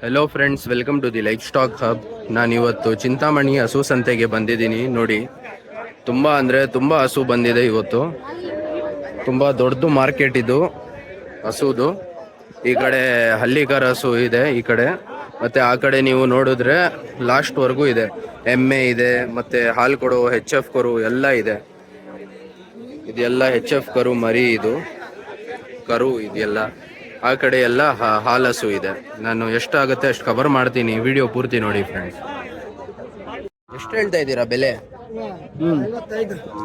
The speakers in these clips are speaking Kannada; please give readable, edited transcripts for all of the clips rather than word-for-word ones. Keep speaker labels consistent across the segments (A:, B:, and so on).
A: Hello friends, welcome to the livestock hub. ನಾನಿವತ್ತು ಚಿಂತಾಮಣಿ ಹಸು ಸಂತೆಗೆ ಬಂದಿದ್ದೀನಿ. ನೋಡಿ, ತುಂಬ ಹಸು ಬಂದಿದೆ ಇವತ್ತು. ತುಂಬ ದೊಡ್ಡದು ಮಾರ್ಕೆಟ್ ಇದು ಹಸುದು. ಈ ಕಡೆ ಹಳ್ಳಿಕರ ಹಸು ಇದೆ ಈ ಕಡೆ, ಮತ್ತೆ ಆ ಕಡೆ ನೀವು ನೋಡಿದ್ರೆ ಲಾಸ್ಟ್ವರೆಗೂ ಇದೆ. ಎಮ್ಮೆ ಇದೆ, ಮತ್ತೆ ಹಾಲು ಕೊಡೋ HF ಕರು ಎಲ್ಲ ಇದೆ. ಇದೆಲ್ಲ HF ಕರು ಮರಿ, ಇದು ಕರು ಇದೆಲ್ಲ. ಆ ಕಡೆ ಎಲ್ಲ ಹಾಲಸು ಇದೆ. ನಾನು ಎಷ್ಟಾಗುತ್ತೆ ಅಷ್ಟು ಕವರ್ ಮಾಡ್ತೀನಿ, ವಿಡಿಯೋ ಪೂರ್ತಿ ನೋಡಿ ಫ್ರೆಂಡ್ಸ್. ಎಷ್ಟು ಹೇಳ್ತಾ ಇದ್ದೀರಾ ಬೆಲೆ?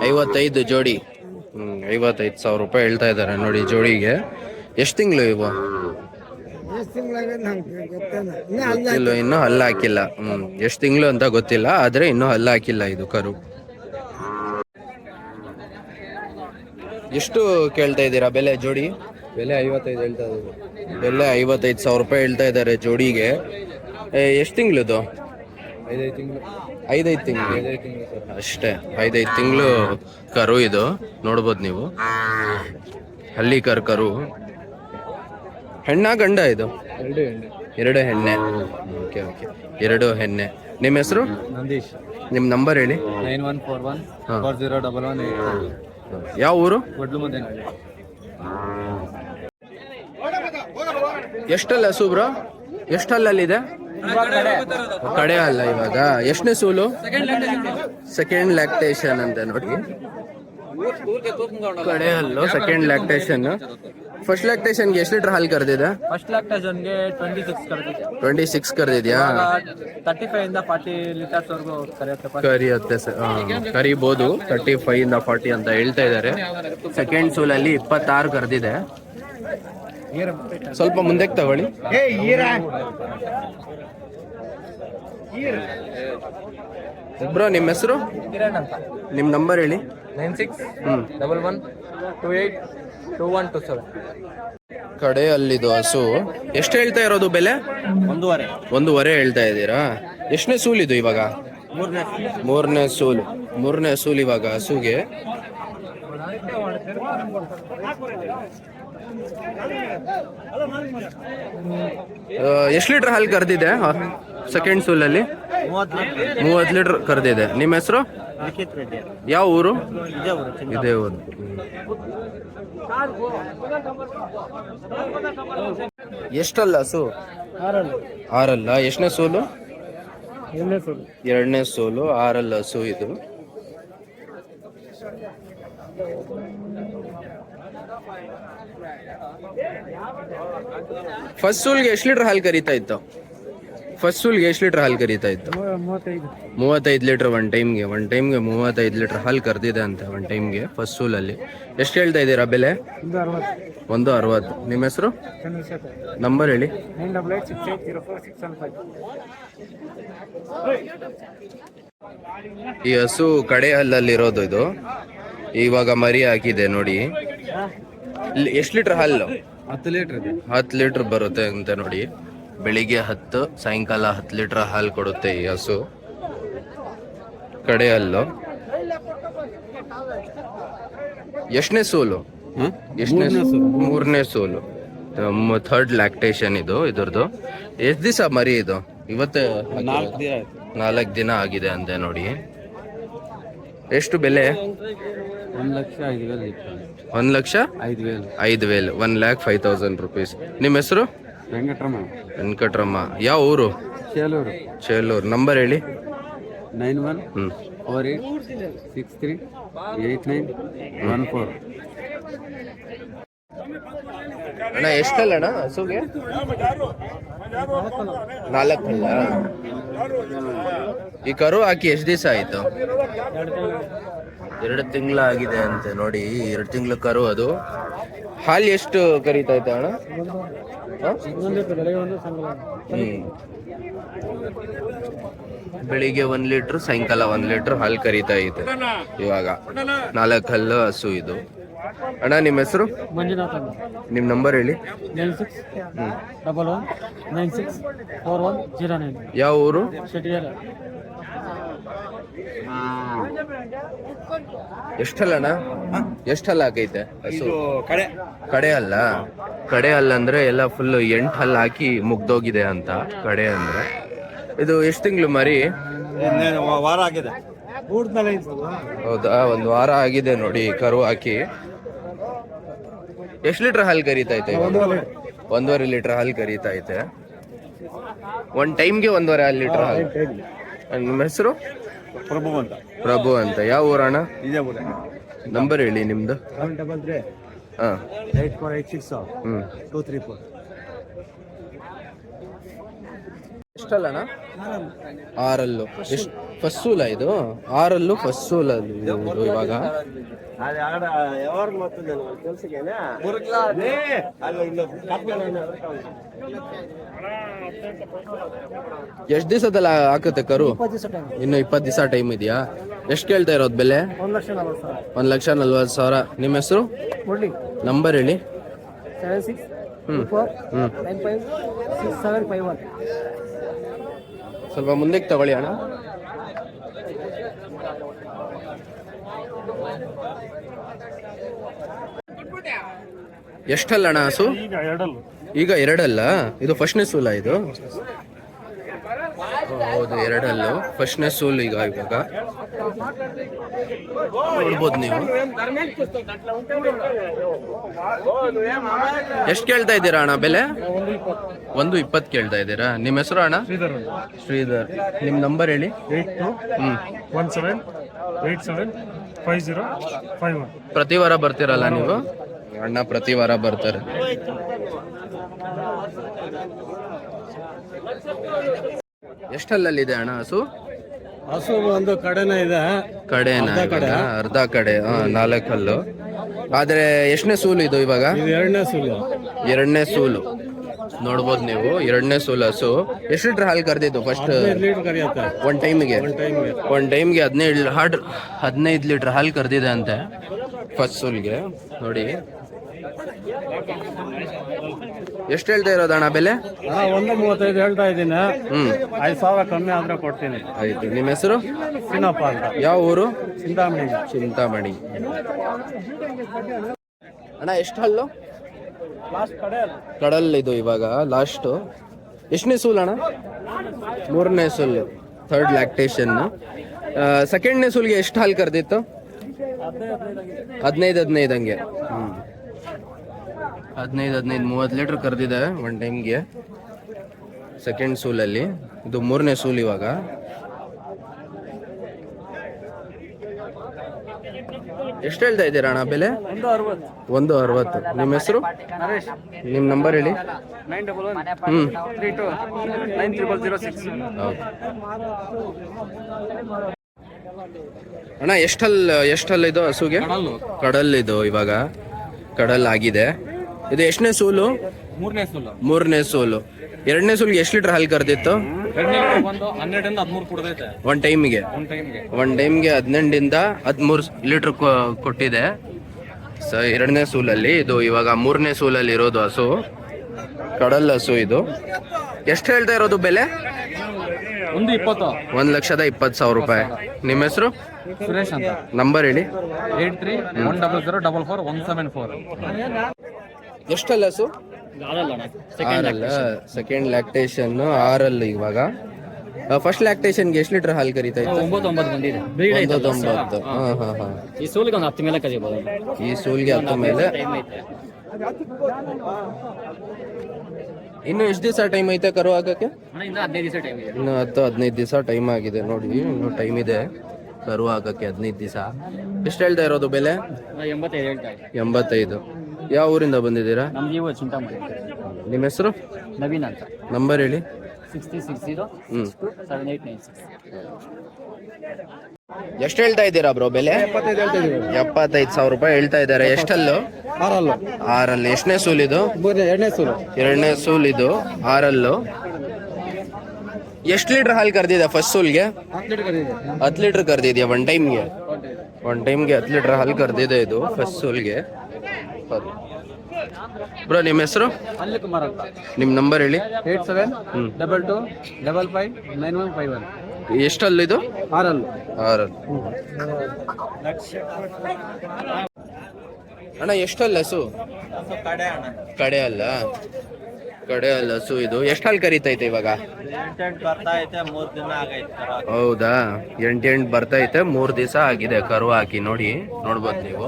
A: 55 ಜೋಡಿ. 55,000 ರೂಪಾಯಿ ಹೇಳ್ತಾ ಇದ್ದಾರೆ ನೋಡಿ ಜೋಡಿಗೆ. ಎಷ್ಟು ತಿಂಗಳು ಇವು? ಗೊತ್ತಿಲ್ಲ, ಇನ್ನೂ ಹಲ್ಲ ಹಾಕಿಲ್ಲ. ಎಷ್ಟು ತಿಂಗಳು ಅಂತ ಗೊತ್ತಿಲ್ಲ, ಆದ್ರೆ ಇನ್ನೂ ಹಲ್ಲ ಹಾಕಿಲ್ಲ ಇದು ಕರು. ಎಷ್ಟು ಕೇಳ್ತಾ ಇದ್ದೀರಾ ಬೆಲೆ ಜೋಡಿ?
B: ಬೆಲೆ 55 ಹೇಳ್ತಾ ಇದ್ದೀವಿ.
A: ಬೆಲೆ 55,000 ರೂಪಾಯಿ ಹೇಳ್ತಾ ಇದ್ದಾರೆ ಜೋಡಿಗೆ. ಎಷ್ಟು ತಿಂಗಳದು?
B: 5 ತಿಂಗಳು.
A: 5 ತಿಂಗಳು ಅಷ್ಟೇ. 5 ತಿಂಗಳು ಕರು ಇದು, ನೋಡ್ಬೋದು ನೀವು. ಹಳ್ಳಿ ಕರು. ಹೆಣ್ಣ ಗಂಡ ಇದು? ಎರಡು ಹೆಣ್ಣೆ. ಓಕೆ, ಎರಡು ಹೆಣ್ಣೆ. ನಿಮ್ಮ ಹೆಸರು?
B: ನಂದೀಶ್.
A: ನಿಮ್ಮ ನಂಬರ್ ಹೇಳಿ.
B: 9141401188.
A: ಯಾವ ಊರು?
B: ಒಡ್ಲು ಮದೇನ.
A: ಎಷ್ಟಲ್ಲ ಹಸು ಬ್ರೋ? ಎಷ್ಟಲ್ಲಲ್ಲಿದೆ? ಕಡೆ ಅಲ್ಲ ಇವಾಗ. ಎಷ್ಟನೇ ಸೂಲು? ಸೆಕೆಂಡ್ ಲ್ಯಾಕ್ಟೇಷನ್ ಅಂತ ನೋಡಿ. ಕಡೆ ಅಲ್ಲೋ ಸೆಕೆಂಡ್ ಲ್ಯಾಕ್ಟೇಷನ್. ಫಸ್ಟ್ ಲ್ಯಾಕ್ಟೇಷನ್ಗೆ ಎಷ್ಟು ಲೀಟರ್ ಹಾಲು ಕರೆದಿದೆ?
B: ಫಸ್ಟ್ ಲ್ಯಾಕ್ಟೇಷನ್ಗೆ 26 ಕರೆದಿದೆ.
A: 26 ಕರೆದಿದ್ಯಾ?
B: 35 ಇಂದ 40 ಲೀಟರ್ಸ್ ವರೆಗೂ
A: ಕರಿಯುತ್ತೆ ಸರ್. ಕರಿಬೋದು. 35 ಇಂದ 40 ಅಂತ ಹೇಳ್ತಾ ಇದ್ದಾರೆ. ಸೆಕೆಂಡ್ ಸೂಲಲ್ಲಿ 26 ಕರೆದಿದೆ. ಸ್ವಲ್ಪ ಮುಂದಕ್ಕೆ ತಗೊಳ್ಳಿ. ಬ್ರೋ, ನಿಮ್ಮ ಹೆಸರು?
B: ಕಿರಣ್ ಅಂತ.
A: ನಿಮ್ಮ ನಂಬರ್ ಹೇಳಿ.
B: 9611282127.
A: ಕಡೆ ಅಲ್ಲಿದು ಹಸು. ಎಷ್ಟು ಹೇಳ್ತಾ ಇರೋದು ಬೆಲೆ? 1.5 ಹೇಳ್ತಾ ಇದ್ದೀರಾ? ಎಷ್ಟನೇ ಸೂಲಿದು ಇವಾಗ? ಮೂರನೇ ಸೂಲ್ ಇವಾಗ ಹಸುಗೆ. ಎಷ್ಟು ಲೀಟರ್ ಹಾಲು ಕರೆದಿದೆ ಸೆಕೆಂಡ್ ಸೂಲಲ್ಲಿ? 30 ಲೀಟರ್ ಕರೆದಿದೆ. ನಿಮ್ಮ ಹೆಸರು? ಯಾವ ಊರು? ಇದೇ ಊರು. ಎಷ್ಟಲ್ಲ ಹಸು? 6. ಎಷ್ಟನೇ ಸೋಲು? 2ನೇ ಸೋಲು. 6 ಹಸು ಇದು. ಫಸ್ಟ್ ಸೂಲ್ಗೆ ಎಷ್ಟು ಲೀಟರ್ ಹಾಲು ಕರೀತಾ ಇತ್ತು? 35 ಲೀಟರ್ ಒನ್ ಟೈಮ್ಗೆ 35 ಲೀಟರ್ ಹಾಲು ಕರೆದಿದೆ ಅಂತ ಒನ್ ಟೈಮ್ಗೆ ಫಸ್ಟ್ ಸೂಲಲ್ಲಿ. ಎಷ್ಟು ಹೇಳ್ತಾ ಇದ್ದೀರಾ ಬೆಲೆ? 1.60. ನಿಮ್ಮ ಹೆಸರು? ನಂಬರ್ ಹೇಳಿ. 9880675. ಈ ಹಸು ಕಡೆ ಹಲ್ಲಲ್ಲಿರೋದು ಇದು. ಇವಾಗ ಮರಿ ಹಾಕಿದೆ ನೋಡಿ. ಎಷ್ಟು ಲೀಟರ್ ಹಾಲು? 10 ಲೀಟರ್ ಬರುತ್ತೆ ಅಂತ ನೋಡಿ. ಬೆಳಿಗ್ಗೆ 10, ಸಾಯಂಕಾಲ 10 ಲೀಟರ್ ಹಾಲು ಕೊಡುತ್ತೆ ಈ ಹಸು. ಕಡೆ ಹಲ್ಲು. ಎಷ್ಟನೇ ಸೋಲು? ಮೂರನೇ ಸೋಲು. 3rd ಲ್ಯಾಕ್ಟೇಷನ್ ಇದು ಇದ್ರದ್ದು. ಎಷ್ಟು ದಿವಸ ಮರಿ ಇದು? ಇವತ್ತು 4 ದಿನ ಆಗಿದೆ ಅಂತೆ ನೋಡಿ. ಎಷ್ಟು ಬೆಲೆ? 1,05,000. 1,05,000 rupees. ನಿಮ್ಮ ಹೆಸರು? ವೆಂಕಟರಮ್ಮ. ಯಾವ ಊರು? ಚೇಲೂರು. ನಂಬರ್ ಹೇಳಿ.
B: 9148638914.
A: ಅಣ್ಣ, ಎಷ್ಟಲ್ಲ ಹಸುಗೆ? 4 ಈ ಕರು ಹಾಕಿ ಎಷ್ಟು ದಿವಸ ಆಯ್ತು? 2 ತಿಂಗಳ ಆಗಿದೆ ಅಂತೆ ನೋಡಿ. 2 ತಿಂಗಳ ಕರು ಅದು. ಹಾಲು ಎಷ್ಟು ಕರೀತಾ ಇತ್ತು ಅಣ್ಣ? ಬೆಳಿಗ್ಗೆ 1 ಲೀಟರ್, ಸಾಯಂಕಾಲ 1 ಲೀಟರ್ ಹಾಲು ಕರೀತಾ ಇದೆ. ಇವಾಗ 4 ಹಲ್ಲು ಹಸು ಇದು. ಅಣ್ಣ, ನಿಮ್ಮ ಹೆಸರು?
B: ಮಂಜುನಾಥ್.
A: ನಿಮ್ಮ ನಂಬರ್ ಹೇಳಿ.
B: 9611964109.
A: ಯಾವ ಊರು?
B: ಶೆಟ್ಟಿಗೆರೆ.
A: ಎಷ್ಟಲ್ಲಣ್ಣ ಎಷ್ಟಲ್ಲ ಹಾಕೈತೆ ಹಸು
B: ಕಡೆ
A: ಕಡೆ ಅಲ್ಲ ಕಡೆ ಅಲ್ಲ ಅಂದ್ರೆ ಎಲ್ಲ ಫುಲ್ 8 ಹಲ್ಲು ಹಾಕಿ ಮುಗ್ದೋಗಿದೆ ಅಂತ ಕಡೆ ಅಂದ್ರೆ. ಇದು ಎಷ್ಟು ತಿಂಗಳು ಮರಿ?
B: ವಾರ ಆಗಿದೆ.
A: ಹೌದಾ, 1 ವಾರ ಆಗಿದೆ ನೋಡಿ ಕರು ಹಾಕಿ. ಎಷ್ಟು ಲೀಟರ್ ಹಾಲು ಕರೀತೈತೆ? 1.5 ಲೀಟರ್ ಹಾಲು ಕರೀತೈತೆ. ಒಂದ್ ಟೈಮ್ಗೆ 1.5 ಲೀಟರ್ ಹಾಲು. ನಿಮ್ಮ ಹೆಸರು?
B: ಪ್ರಭು ಅಂತ.
A: ಪ್ರಭು ಅಂತ. ಯಾವ ಊರಣ್ಣ?
B: ಇದೇ ಊರ.
A: ನಂಬರ್ ಹೇಳಿ ನಿಮ್ದು.
B: 733
A: ಹಾ
B: 8486 234.
A: ಎಷ್ಟಲ್ಲಣ್ಣ? 6 ಎಷ್ಟು ಫಸ್ಟ್ ಸೂಲ ಇದು? 6 ಫಸ್ಟ್ ಸೂಲ ಇವಾಗ. ಎಷ್ಟು ದಿವಸದಲ್ಲಿ ಹಾಕುತ್ತೆ ಕರು? ಇನ್ನು 20 ದಿವಸ ಟೈಮ್ ಇದೆಯಾ? ಎಷ್ಟು ಕೇಳ್ತಾ ಇರೋದು ಬೆಲೆ? 1,40,000. ನಿಮ್ಮ ಹೆಸರು? ನಂಬರ್ ಹೇಳಿ.
B: 76
A: ಸ್ವಲ್ಪ ಮುಂದಕ್ಕೆ ತಗೊಳ್ಳಿ ಅಣ್ಣ. ಎಷ್ಟಲ್ಲ ಅಣ್ಣ ಹಸು? ಈಗ 2 ಇದು ಫಸ್ಟ್ನೇ ಸೂಲ ಇದು? ಹೌದು, 2 ಫಸ್ಟ್ನೇ ಸೂಲ್. ಇವಾಗ ನೋಡ್ಬೋದು ನೀವು. ಎಷ್ಟು ಕೇಳ್ತಾ ಇದ್ದೀರಾ ಅಣ್ಣ ಬೆಲೆ? 1.20 ಕೇಳ್ತಾ ಇದ್ದೀರಾ. ನಿಮ್ಮ ಹೆಸರು ಅಣ್ಣ? ಶ್ರೀಧರ್. ನಿಮ್ಮ ನಂಬರ್ ಹೇಳಿ.
C: 8217875051.
A: ಪ್ರತಿ ವಾರ ಬರ್ತೀರಲ್ಲ ನೀವು? ಅಣ್ಣ ಪ್ರತಿ ವಾರ ಬರ್ತಾರೆ. ಎಷ್ಟಲ್ಲಲ್ಲಿದೆ ಅಣ್ಣ ಹಸು?
B: ಹಸು ಒಂದು ಕಡೆನೇ ಇದೆ.
A: ಕಡೆನಾ? ಅರ್ಧ ಕಡೆ. 4 ಹಲ್ಲು. ಆದ್ರೆ ಎಷ್ಟನೇ ಸೂಲು ಇದು ಇವಾಗ?
B: 2ನೇ ಸೂಲು.
A: 2ನೇ ಸೂಲು. ನೋಡ್ಬೋದು ನೀವು, 2ನೇ ಸೂಲು ಹಸು. ಎಷ್ಟು ಲೀಟರ್ ಹಾಲು ಕರೆದಿದ್ದು ಫಸ್ಟ್?
B: 15 ಲೀಟರ್ ಕರಿಯುತ್ತೆ
A: ಒಂದ್ ಟೈಮ್ಗೆ 15 ಲೀಟರ್ ಹಾಲು ಕರೆದಿದೆ ಅಂತೆ ಫಸ್ಟ್ ಸೂಲ್ಗೆ. ನೋಡಿ ಎಷ್ಟು ಹೇಳ್ತಾ ಇರೋದಣ್ಣ ಬೆಲೆ?
B: 1.35 ಹೇಳ್ತಾ ಇದ್ದೀನಿ. 5,000 ಕಮ್ಮಿ ಆದ್ರೆ ಕೊಡ್ತೀನಿ.
A: ಆಯ್ತು. ನಿಮ್ಮ ಹೆಸರು?
B: ಚಿನ್ನಪ್ಪ ಅಂತ.
A: ಯಾವ ಊರು?
B: ಚಿಂತಾಮಣಿ.
A: ಅಣ್ಣ ಎಷ್ಟು ಹಲ್ಲು?
B: ಲಾಸ್ಟ್
A: ಕಡಲ್ ಇದು ಇವಾಗ ಲಾಸ್ಟ್. ಎಷ್ಟನೇ ಸೂಲ್ ಅಣ್ಣ? 3ನೇ ಸೂಲ್, 3rd ಲ್ಯಾಕ್ಟೇಷನ್. ಸೆಕೆಂಡ್ನೇ ಸೂಲ್ಗೆ ಎಷ್ಟು ಹಾಲು ಕರೆದಿತ್ತು? 15 ಹಂಗೆ. 15 30 ಲೀಟರ್ ಕರೆದಿದೆ ಒನ್ ಟೈಮ್ಗೆ ಸೆಕೆಂಡ್ ಸೂಲಲ್ಲಿ. ಇದು 3ನೇ ಸೂಲ್ ಇವಾಗ. ಎಷ್ಟು ಹೇಳ್ತಾ ಇದ್ದೀರಾ ಅಣ್ಣ ಬೆಲೆ? 1.60. ನಿಮ್ಮ ಹೆಸರು? ನಿಮ್ಮ ನಂಬರ್ ಹೇಳಿ.
B: 9132290006.
A: ಅಣ್ಣ ಎಷ್ಟಲ್ಲ ಇದು ಹಸುಗೆ? ಕಡಲ್ ಇದು ಇವಾಗ ಕಡಲ್ ಆಗಿದೆ. ಇದು ಎಷ್ಟನೇ ಸೂಲು? 3ನೇ ಸೂಲು. 2ನೇ ಸೂಲ್ಗೆ ಎಷ್ಟು ಲೀಟರ್ ಹಾಲು ಕರೆದಿತ್ತು?
B: 12-13 ಕೊಡ್ತೈತೆ
A: ಒನ್ ಟೈಮ್ಗೆ 12 13 ಲೀಟರ್ ಕೊಟ್ಟಿದೆ. 2ನೇ ಸೂಲಲ್ಲಿ. ಇದು ಇವಾಗ 3ನೇ ಸೂಲಲ್ಲಿ ಇರೋದು ಹಸು, ಕಡಲ್ ಹಸು ಇದು. ಎಷ್ಟು ಹೇಳ್ತಾ ಇರೋದು ಬೆಲೆ? 1,20,000 ರೂಪಾಯಿ. ನಿಮ್ಮ ಹೆಸರು?
B: ಸುರೇಶ್ ಅಂತ.
A: ನಂಬರ್ ಹೇಳಿ.
B: 83-100-44174.
A: ಎಷ್ಟಲ್ಲ ಹಸು? 6 ಸೆಕೆಂಡ್ ಲ್ಯಾಕ್ಟೇಷನ್. 6 ಇವಾಗ. ಫಸ್ಟ್ ಲ್ಯಾಕ್ಟೇಷನ್ಗೆ ಎಷ್ಟು ಲೀಟರ್ ಹಾಲು ಕರೀತಾ ಇತ್ತು?
C: 9 ಬಂದಿದೆ.
A: 9.
C: ಈ ಸೂಲಿಗೆ ಒಂದು 10 ಮೇಲೆ ಕರಿಬಹುದು.
A: ಈ ಸೂಲ್ಗೆ 10 ಮೇಲೆ. ಇನ್ನು ಎಷ್ಟು ದಿವಸ ಟೈಮ್ ಐತೆ ಕರು ಹಾಕಕ್ಕೆ?
C: ಇನ್ನು 15 ದಿವಸ ಟೈಮ್ ಇದೆ.
A: ಇನ್ನು 10-15 ದಿವಸ ಟೈಮ್ ಆಗಿದೆ ನೋಡಿ. ಇನ್ನು ಟೈಮ್ ಇದೆ ಕರು ಹಾಕಕ್ಕೆ 15 ದಿವಸ. ಎಷ್ಟು ಹೇಳ್ತಾ ಇರೋದು ಬೆಲೆ?
C: 85 ಹೇಳ್ತಾ ಇದೆ.
A: 85. ಯಾವ ಊರಿಂದ ಬಂದಿದ್ದೀರಾ?
C: ನಮ್ದು ಇವು ಚಿಂತಾಮಣಿ.
A: ನಿಮ್ಮ ಹೆಸರು?
C: ನವೀನ್ ಅಂತ.
A: ನಂಬರ್ ಹೇಳಿ.
C: 6060-7896.
A: ಎಷ್ಟು ಹೇಳ್ತಾ ಇದ್ದೀರಾ ಬ್ರೋ ಬೆಲೆ? 75,000 ರೂಪಾಯಿ ಹೇಳ್ತಾ ಇದ್ದಾರೆ. ಎಷ್ಟಲ್ಲು? 6. ಎಷ್ಟನೇ ಸೂಲ್ ಇದು? 2ನೇ ಸೂಲ್ ಇದು. 6. ಎಷ್ಟು ಲೀಟರ್ ಹಾಲು ಕರೆದಿದೆ ಫಸ್ಟ್ ಸೂಲ್ಗೆ? 10 ಲೀಟರ್ ಕರೆದಿದ್ಯಾ ಒನ್ ಟೈಮ್ಗೆ? 10 ಲೀಟರ್ ಹಾಲು ಕರೆದಿದೆ ಇದು ಫಸ್ಟ್ ಸೂಲ್ಗೆ. ಬ್ರೋ ನಿಮ್ಮ ಹೆಸರು?
B: ಅಲ್ಲಿ ಕುಮಾರ್ ಅಂತ.
A: ನಿಮ್ಮ ನಂಬರ್ ಹೇಳಿ.
B: 8722559151.
A: ಎಷ್ಟಲ್ಲ ಇದು?
B: ಆರಲ್ಲು.
A: ಆರಲ್ಲು. ಅಣ್ಣ ಎಷ್ಟಲ್ಲ ಹಸು? ಕಡೆ ಅಲ್ಲ, ಕಡೆ ಅಲ್ಲ ಹಸು ಇದು. ಎಷ್ಟು ಹಾಲು ಕರಿತೈತೆ ಇವಾಗ? ಹೌದಾ, 8 ಬರ್ತೈತೆ, 3 ದಿವಸ ಆಗಿದೆ ಕರು ಹಾಕಿ. ನೋಡಿ, ನೋಡ್ಬೋದು ನೀವು.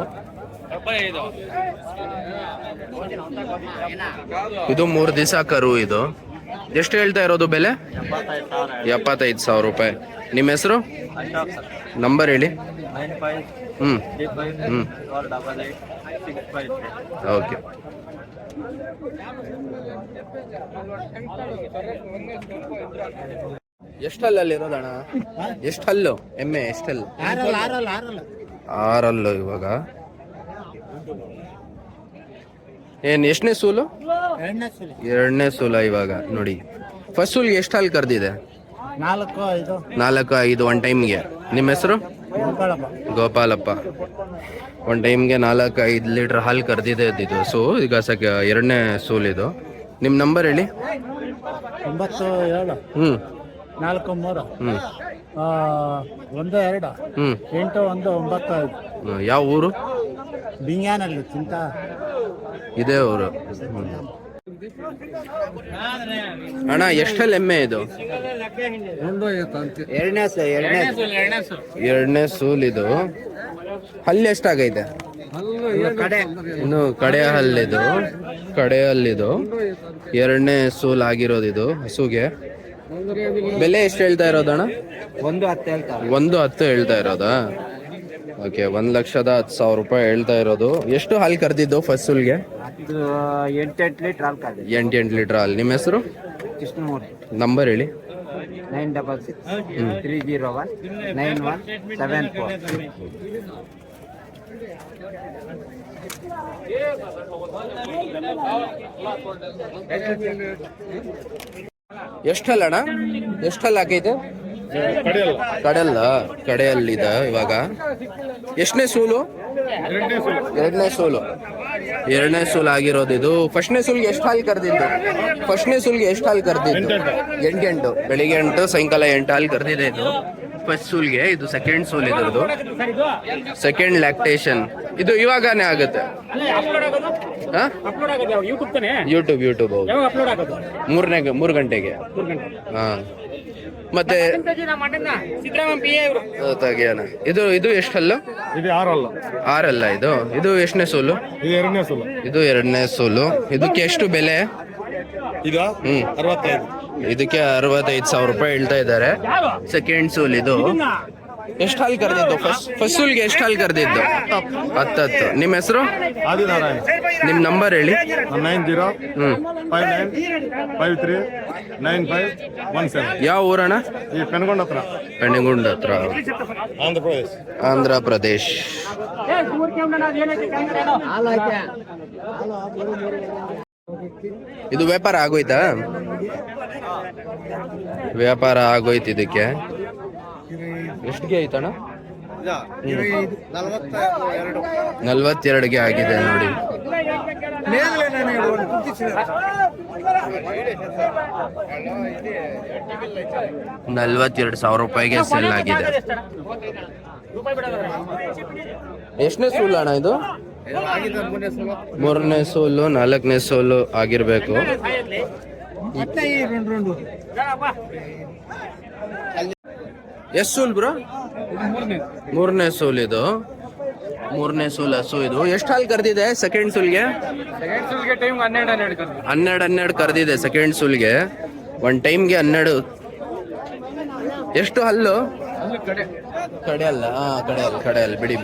A: ಇದು 3 ದಿವಸ ಕರು. ಇದು ಎಷ್ಟು ಹೇಳ್ತಾ ಇರೋದು ಬೆಲೆ? 75,000 ರೂಪಾಯಿ. ನಿಮ್ಮ ಹೆಸರು, ನಂಬರ್ ಹೇಳಿ. ಓಕೆ. ಎಷ್ಟಲ್ಲಿ ಇರೋದಣ್ಣ? ಎಷ್ಟಲ್ಲು ಎಮ್ಮೆ? ಎಷ್ಟಲ್ಲು? 6 ಇವಾಗ. ಏನ್ ಎಷ್ಟನೇ ಸೂಲು? 2ನೇ ಸೂಲ ಇವಾಗ. ನೋಡಿ, ಫಸ್ಟ್ ಸೂಲ್ಗೆ ಎಷ್ಟು ಹಾಲು ಕರೆದಿದೆ? 4-5 ಒನ್ ಟೈಮ್ಗೆ. ನಿಮ್ಮ ಹೆಸರು? ಗೋಪಾಲಪ್ಪ. ಒನ್ ಟೈಮ್ಗೆ 4-5 ಲೀಟರ್ ಹಾಲು ಕರೆದಿದೆ ಇದು. ಸೊ ಈಗ 2ನೇ ಸೂಲ್ ಇದು. ನಿಮ್ಮ ನಂಬರ್ ಹೇಳಿ.
B: 97 43 12 8195.
A: ಯಾವ ಊರು?
B: ಬಿಂಗ್ಯಾನಲ್ಲಿ ಚಿಂತಾ
A: ಇದೇ ಊರು. ಅಣ್ಣ ಎಷ್ಟಲ್ಲಿ ಎಮ್ಮೆ ಇದು? 2ನೇ ಸೂಲ್ ಇದು. ಹಲ್ಲು ಎಷ್ಟಾಗೈತೆ? ಇನ್ನು ಕಡೆ ಹಲ್ಲಿದು, ಕಡೆ ಹಲ್ಲಿದು. 2ನೇ ಸೂಲ್ ಆಗಿರೋದು ಇದು ಹಸುಗೆ. ಬೆಲೆ ಎಷ್ಟು ಹೇಳ್ತಾ ಇರೋದಣ್ಣ? 110 ಹೇಳ್ತಾ ಇರೋದಾ? ಓಕೆ, 1,10,000 ರೂಪಾಯಿ ಹೇಳ್ತಾ ಇರೋದು. ಎಷ್ಟು ಹಾಲು ಕರೆದಿದ್ದು ಫಸ್ಟ್ ಸೂಲ್ಗೆ?
C: 8 ಲೀಟರ್ ಹಾಲು ಕರೆದಿದೆ.
A: 8 ಲೀಟರ್ ಹಾಲು. ನಿಮ್ಮ ಹೆಸರು?
C: ಕೃಷ್ಣಮೂರ್ತಿ.
A: ನಂಬರ್ ಹೇಳಿ.
C: 966 301 9174.
A: ಎಷ್ಟಲ್ಲ ಅಣ್ಣ? ಎಷ್ಟಲ್ಲ ಹಾಕೈತೆ? ಕಡೆಯಲ್ಲ, ಕಡೆಯಲ್ಲಿದೆ ಇವಾಗ. ಎಷ್ಟನೇ ಸೂಲು? 2ನೇ ಸೂಲು. 2ನೇ ಸೂಲ್ ಆಗಿರೋದು ಇದು. ಫಸ್ಟ್ನೇ ಸೂಲ್ಗೆ ಎಷ್ಟು ಹಾಲು ಕರೆದಿದ್ದು? ಫಸ್ಟ್ನೇ ಸೂಲ್ಗೆ ಎಷ್ಟು ಹಾಲು ಕರೆದಿದ್ದು? 8. ಬೆಳಿಗ್ಗೆ 8, ಸಾಯಂಕಾಲ 8 ಹಾಲು ಕರೆದಿದೆ ಇದು ಫಸ್ಟ್ ಸೂಲ್ಗೆ. ಇದು ಸೆಕೆಂಡ್ ಸೂಲ್ ಇದ್ರದ್ದು, ಸೆಕೆಂಡ್ ಲ್ಯಾಕ್ಟೇಷನ್. ಇದು ಇವಾಗನೇ ಆಗುತ್ತೆ. ಯೂಟ್ಯೂಬ್ 3 ಗಂಟೆಗೆ. ಹಾ, ಮತ್ತೆ ತೆಗಿಯೋಣ. ಇದು ಎಷ್ಟಲ್ಲ?
B: ಇದು 6
A: 6 ಇದು. ಇದು ಎಷ್ಟನೇ ಸೋಲು?
B: ಇದು 2ನೇ ಸೂಲು.
A: ಇದು 2ನೇ ಸೋಲು. ಇದಕ್ಕೆ ಎಷ್ಟು ಬೆಲೆ?
B: ಇದು 65.
A: ಇದಕ್ಕೆ 65,000 ರೂಪಾಯಿ ಹೇಳ್ತಾ ಇದ್ದಾರೆ. ಸೆಕೆಂಡ್ ಸೂಲ್ ಇದು. ಎಷ್ಟು ಹಾಲು ಕರೆದಿದ್ದು? ಫಸ್ಟ್ ಸೂಲ್ಗೆ ಎಷ್ಟು ಹಾಲು ಕರೆದಿದ್ದು? 10. ನಿಮ್ಮ ಹೆಸರು?
B: ಆದಿನಾರಾಯಣ.
A: ನಿಮ್ಮ ನಂಬರ್ ಹೇಳಿ.
B: 90 59 53 9517.
A: ಯಾವ ಊರಣ್ಣ?
B: ಈ ಪೆನಗೊಂಡ ಹತ್ರ.
A: ಪೆನಗೊಂಡ ಹತ್ರ, ಆಂಧ್ರ ಪ್ರದೇಶ್. ಇದು ವ್ಯಾಪಾರ ಆಗೋಯ್ತಾ? ವ್ಯಾಪಾರ ಆಗೋಯ್ತು ಇದಕ್ಕೆ. ಎಷ್ಟಿಗೆ ಆಯ್ತಣ್ಣ? 42ಗೆ ಆಗಿದೆ ನೋಡಿ. 42,000 ರೂಪಾಯಿಗೆ ಸೆಲ್ ಆಗಿದೆ. ಎಷ್ಟನೇ ಸೂಲು ಅಣ್ಣ ಇದು? 3ನೇ ಸೋಲು, 4ನೇ ಸೋಲು ಆಗಿರ್ಬೇಕು. ಎಷ್ಟು ಸೂಲ್ ಬ್ರೋ? 3ನೇ ಸೂಲ್ ಇದು. 3ನೇ ಸೂಲ್ ಹಸು ಇದು. ಎಷ್ಟು ಹಾಲು ಕರೆದಿದೆ ಸೆಕೆಂಡ್ ಸೂಲ್ಗೆ? 12 ಕರೆದಿದೆ ಸೆಕೆಂಡ್ ಸೂಲ್ಗೆ. ಒನ್ ಟೈಮ್ಗೆ 12. ಎಷ್ಟು ಹಲ್ಲು? ಕಡೆ ಅಲ್ಲ, ಕಡೆ ಅಲ್ಲ, ಬಿಡಿ.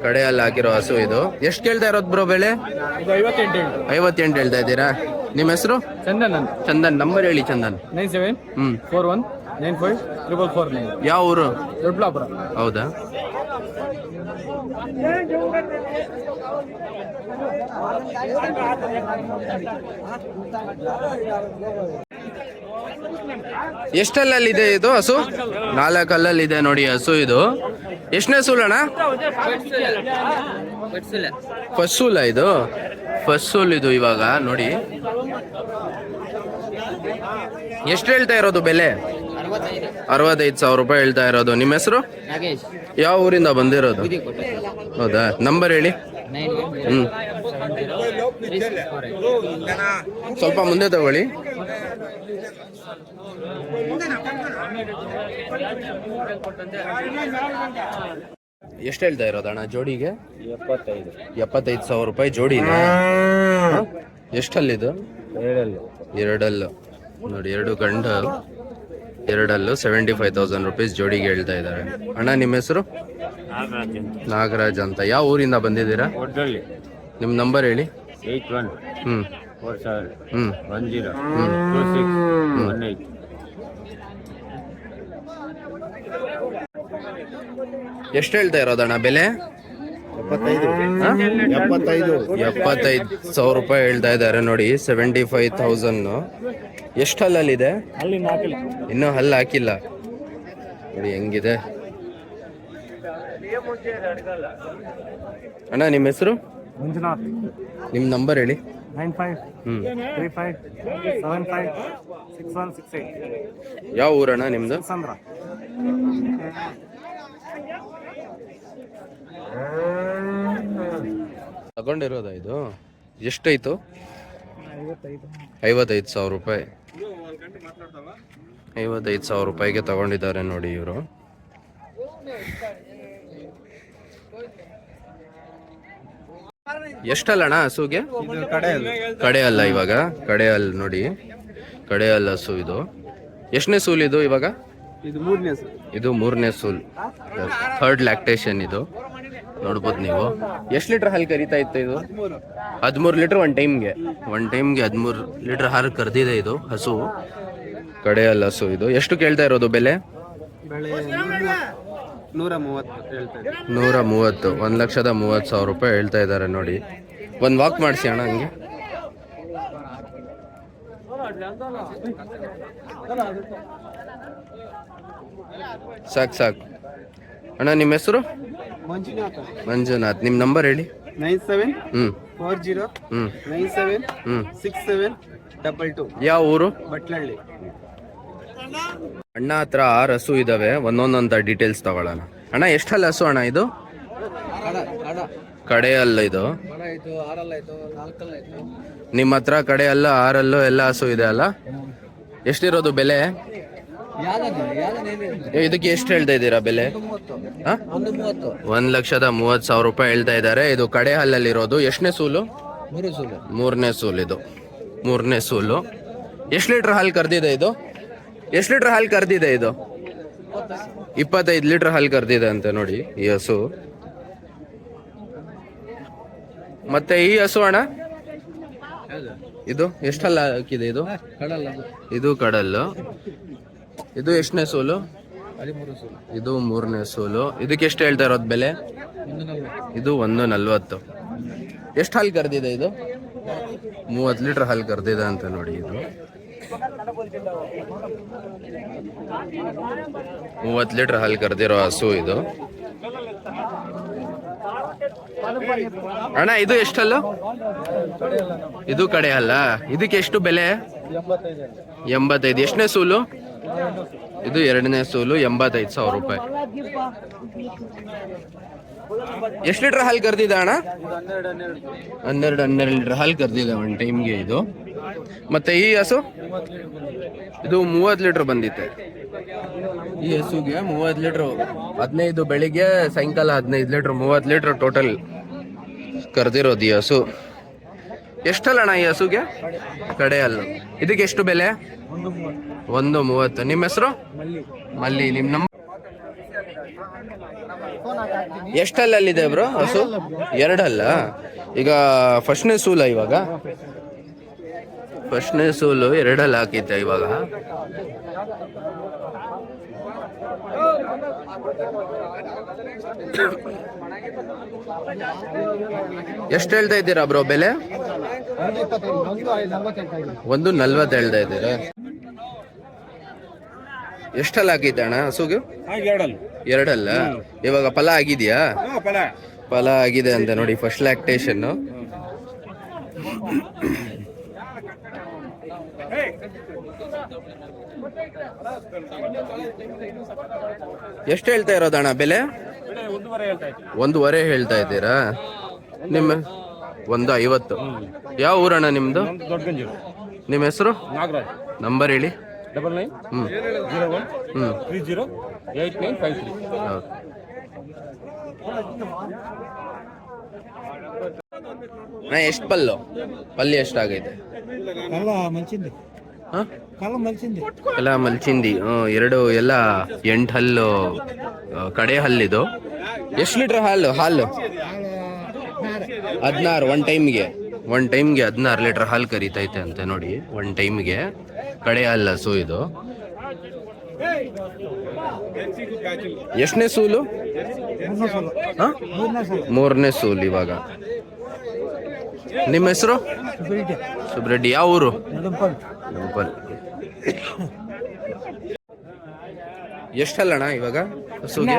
A: ಕಡೆ ಅಲ್ಲ ಹಾಕಿರೋ ಹಸು ಇದು. ಎಷ್ಟು ಕೇಳ್ತಾ ಇರೋದು ಬ್ರೋ ಬೆಲೆ? 58 ಹೇಳ್ತಾ ಇದ್ದೀರಾ? ನಿಮ್ಮ ಹೆಸರು? ಚಂದನ್. ನಂಬರ್ ಹೇಳಿ ಚಂದನ್.
B: 97 41 95 444.
A: ಯಾವ ಊರು?
B: ದೊಡ್ಡಬಳ್ಳಾಪುರ.
A: ಹೌದಾ? ಎಷ್ಟಲ್ಲಲ್ಲಿದೆ ಇದು ಹಸು? 4 ಅಲ್ಲಲ್ಲಿದೆ ನೋಡಿ ಹಸು ಇದು. ಎಷ್ಟನೇ ಸೂಲಣ್ಣ? ಫಸ್ಟ್ ಸೂಲ ಇದು. ಫಸ್ಟ್ ಸೂಲ್ ಇದು ಇವಾಗ ನೋಡಿ. ಎಷ್ಟು ಹೇಳ್ತಾ ಇರೋದು ಬೆಲೆ? 65,000 ರೂಪಾಯಿ ಹೇಳ್ತಾ ಇರೋದು. ನಿಮ್ಮ ಹೆಸರು?
C: ನಾಗೇಶ್
A: ಯಾವ ಊರಿಂದ ಬಂದಿರೋದು? ಹೌದಾ, ನಂಬರ್ ಹೇಳಿ. ಹ್ಮ್, ಸ್ವಲ್ಪ ಮುಂದೆ ತಗೊಳ್ಳಿ. ಎಷ್ಟು ಹೇಳ್ತಾ ಇರೋದಣ್ಣ ಜೋಡಿಗೆ? 75,000 ರೂಪಾಯಿ ಜೋಡಿನ. ಎಷ್ಟಲ್ಲಿದು? ಎರಡಲ್ಲು ನೋಡಿ, ಎರಡು ಗಂಡು ಎರಡಲ್ಲು 75,000 ರುಪೀಸ್ ಜೋಡಿಗೆ ಹೇಳ್ತಾ ಇದ್ದಾರೆ. ಅಣ್ಣ ನಿಮ್ಮ ಹೆಸರು? ನಾಗರಾಜ್ ಅಂತ. ಯಾವ ಊರಿಂದ ಬಂದಿದ್ದೀರಾ? ನಿಮ್ಮ ನಂಬರ್ ಹೇಳಿ.
B: 81
A: ಹ್ಮ್
B: 47
A: ಹ್ಮ್
B: 10
A: ಹ್ಮ್
B: 26 18.
A: ಎಷ್ಟು ಹೇಳ್ತಾ ಇರೋದಣ್ಣ ಬೆಲೆ? 75,000 ರೂಪಾಯಿ ಹೇಳ್ತಾ ಇದ್ದಾರೆ ನೋಡಿ. 75,000. ಎಷ್ಟು ಹಲ್ಲಲ್ಲಿದೆ? ಇನ್ನೂ ಹಲ್ಲು ಹಾಕಿಲ್ಲ ನೋಡಿ ಹೆಂಗಿದೆ. ಅಣ್ಣ ನಿಮ್ಮ ಹೆಸರು?
B: ಮಂಜುನಾಥ್.
A: ನಿಮ್ಮ ನಂಬರ್ ಹೇಳಿ.
B: 95
A: ಹ್ಮ್
B: 35 75 6168.
A: ಯಾವ ಊರಣ್ಣ ನಿಮ್ದು?
B: ಸಂದ್ರ.
A: ತಗೊಂಡಿರೋದಾ ಇದು? ಎಷ್ಟಾಯ್ತು? 55,000 ರೂಪಾಯಿ. 55,000 ರೂಪಾಯಿಗೆ ತಗೊಂಡಿದ್ದಾರೆ ನೋಡಿ ಇವರು. ಎಷ್ಟಲ್ಲಣ್ಣ ಹಸುಗೆ? ಕಡೆ ಅಲ್ಲ ಇವಾಗ, ಕಡೆ ಅಲ್ಲ ನೋಡಿ, ಕಡೆ ಅಲ್ಲ ಹಸು ಇದು. ಎಷ್ಟನೇ ಸೂಲ್ ಇದು ಇವಾಗ? ಇದು ಮೂರನೇ ಸೂಲ್, ಥರ್ಡ್ ಲ್ಯಾಕ್ಟೇಷನ್ ಇದು. ನೋಡ್ಬೋದು ನೀವು. ಎಷ್ಟು ಲೀಟರ್ ಹಾಲು ಕರಿತಾ ಇತ್ತು ಇದು? 13 ಲೀಟರ್ ಒನ್ ಟೈಮ್ಗೆ 13 ಲೀಟರ್ ಹಾಲು ಕರೆದಿದೆ ಇದು ಹಸು. ಕಡೆ ಅಲ್ಲ ಹಸು ಇದು. ಎಷ್ಟು ಕೇಳ್ತಾ ಇರೋದು ಬೆಲೆ? 130. 1,30,000 ರೂಪಾಯಿ ಹೇಳ್ತಾ ಇದ್ದಾರೆ ನೋಡಿ. ಒಂದು ವಾಕ್ ಮಾಡಿಸಿ ಅಣ್ಣ ಹಂಗೆ. ಸಾಕು ಅಣ್ಣ. ನಿಮ್ಮ ಹೆಸರು? ಮಂಜುನಾಥ್. ನಿಮ್ಮ ನಂಬರ್ ಹೇಳಿ.
C: 97
A: ಹ್ಮ್
C: 40
A: ಹ್ಮ್
C: 97
A: ಹ್ಮ್
C: 6722.
A: ಯಾವ ಊರು?
C: ಬಟ್ಲಳ್ಳಿ.
A: ಅಣ್ಣ ಹತ್ರ 6 ಹಸು ಇದಾವೆ, ಒಂದೊಂದಂತ ಡೀಟೇಲ್ಸ್ ತಗೊಳ್ಳೋಣ. ಅಣ್ಣ ಎಷ್ಟಲ್ಲ ಹಸು ಅಣ್ಣ ಇದು? ಕಡೆ ಅಲ್ಲ ಇದು. ನಿಮ್ಮ ಹತ್ರ ಕಡೆ ಅಲ್ಲ, 6 ಎಲ್ಲ ಹಸು ಇದೆ ಅಲ್ಲ? ಎಷ್ಟಿರೋದು ಬೆಲೆ? ಇದಕ್ಕೆ ಎಷ್ಟು ಹೇಳ್ತಾ ಇದ್ದೀರಾ ಬೆಲೆ? 1,30,000 ರೂಪಾಯಿ ಹೇಳ್ತಾ ಇದ್ದಾರೆ. ಇದು ಕಡೆ ಹಲ್ಲಲ್ಲಿರೋದು. ಎಷ್ಟನೇ ಸೂಲು? ಮೂರನೇ ಸೂಲು ಇದು. ಮೂರನೇ ಸೂಲು. ಎಷ್ಟು ಲೀಟರ್ ಹಾಲು ಕರೆದಿದೆ ಇದು? ಎಷ್ಟು ಲೀಟರ್ ಹಾಲು ಕರೆದಿದೆ ಇದು? 25 ಲೀಟರ್ ಹಾಲು ಕರೆದಿದೆ ಅಂತ ನೋಡಿ ಈ ಹಸು. ಮತ್ತೆ ಈ ಹಸು ಅಣ್ಣ ಇದು ಎಷ್ಟು ಹಲ್ಲ ಹಾಕಿದೆ ಇದು? ಇದು ಕಡಲ್ಲು. ಇದು ಎಷ್ಟನೇ ಸೋಲು? ಇದು ಮೂರನೇ ಸೋಲು. ಇದಕ್ಕೆ ಎಷ್ಟು ಹೇಳ್ತಾ ಇರೋದು ಬೆಲೆ? ಇದು 140. ಎಷ್ಟು ಹಾಲು ಕರೆದಿದೆ ಇದು? 30 ಲೀಟರ್ ಹಾಲು ಕರೆದಿದೆ ಅಂತ ನೋಡಿ ಇದು. 30 ಲೀಟರ್ ಹಾಲು ಕರೆದಿರೋ ಹಸು ಇದು. ಅಣ್ಣ ಇದು ಎಷ್ಟಲ್ಲ? ಇದು ಕಡೆ ಅಲ್ಲ. ಇದಕ್ಕೆ ಎಷ್ಟು ಬೆಲೆ? 85. ಎಷ್ಟನೇ ಸೂಲು? ಇದು ಎರಡನೇ ಸೂಲು. 85,000 ರೂಪಾಯಿ. ಎಷ್ಟು ಲೀಟರ್ ಹಾಲು ಕರೆದಿದೆ ಅಣ್ಣ? 12 ಲೀಟರ್ ಹಾಲು ಕರೆದಿದೆ ಒನ್ ಟೈಮ್ಗೆ ಇದು. ಮತ್ತೆ ಈ ಹಸು? ಇದು 30 ಲೀಟರ್ ಬಂದಿತ್ತೆ. ಈ ಹಸುಗೆ 30 ಲೀಟರ್, 15 ಬೆಳಿಗ್ಗೆ, ಸಾಯಂಕಾಲ 15 ಲೀಟರ್, 30 ಲೀಟರ್ ಟೋಟಲ್ ಕರೆದಿರೋದು ಈ ಹಸು. ಎಷ್ಟಲ್ಲ ಅಣ್ಣ ಈ ಹಸುಗೆ? ಕಡೆ ಅಲ್ಲ. ಇದಕ್ಕೆ ಎಷ್ಟು ಬೆಲೆ? 130. ನಿಮ್ಮ ಹೆಸರು? ಮಲ್ಲಿ. ನಿಮ್ಮ ನಂಬರ್? ಎಷ್ಟಲ್ಲಲ್ಲಿದೆ ಬ್ರೋ ಹಸು? 2 ಅಲ್ಲ. ಈಗ ಫಸ್ಟ್ನೇ ಸೂಲ ಇವಾಗ? ಫಸ್ಟ್ನೇ ಸೂಲು 2 ಅಲ್ಲ ಹಾಕಿದ್ದೆ ಇವಾಗ. ಎಷ್ಟು ಹೇಳ್ತಾ ಇದ್ದೀರಾ ಬ್ರೋ ಬೆಲೆ? 140 ಹೇಳ್ತಾ ಇದ್ದೀರಾ? ಎಷ್ಟಲ್ಲ ಹಾಕಿದ್ದೆ ಅಣ್ಣ ಹಸುಗೆ? 2 ಅಲ್ಲ. ಇವಾಗ ಫಲ ಆಗಿದೆಯಾ? ಫಲ ಆಗಿದೆ ಅಂತ ನೋಡಿ. First lactation. ಎಷ್ಟು ಹೇಳ್ತಾ ಇರೋದಣ್ಣ ಬೆಲೆ? 1.5 ಹೇಳ್ತಾ ಇದ್ದೀರಾ? ನಿಮ್ಮ 1.50. ಯಾವ ಊರಣ್ಣ ನಿಮ್ದು?
B: ದೊಡ್ಡ ಗಂಜೀರು.
A: ನಿಮ್ಮ ಹೆಸರು?
B: ನಾಗರಾಜ್.
A: ನಂಬರ್ ಹೇಳಿ.
B: 9901308953.
A: ಹೌದು. ಎಷ್ಟು ಪಲ್ಯ ಎಷ್ಟಾಗೈತೆ? ಎಲ್ಲ ಮಲ್ಚಿಂದಿ. ಎರಡು ಎಲ್ಲ 8 ಹಲ್ಲು ಕಡೆ ಹಲ್ಲಿದು. ಎಷ್ಟು ಲೀಟ್ರ್ ಹಾಲು? 16. ಒನ್ ಟೈಮ್ಗೆ 16 ಲೀಟ್ರ್ ಹಾಲು ಕರೀತೈತೆ ಅಂತೆ ನೋಡಿ. ಒನ್ ಟೈಮ್ಗೆ ಕಡೆ ಹಲ್ಲು ಹಸು ಇದು. ಎಷ್ಟನೇ ಸೂಲು? 3ನೇ ಸೂಲು ಇವಾಗ. ನಿಮ್ಮ ಹೆಸರು? ಸುಬ್ರೆಡ್ಡಿ. ಯಾವ ಊರು? ನಂಪಲ್. ಎಷ್ಟು ಹಲ್ಲಣ್ಣ ಇವಾಗ ಹಸುಗೆ?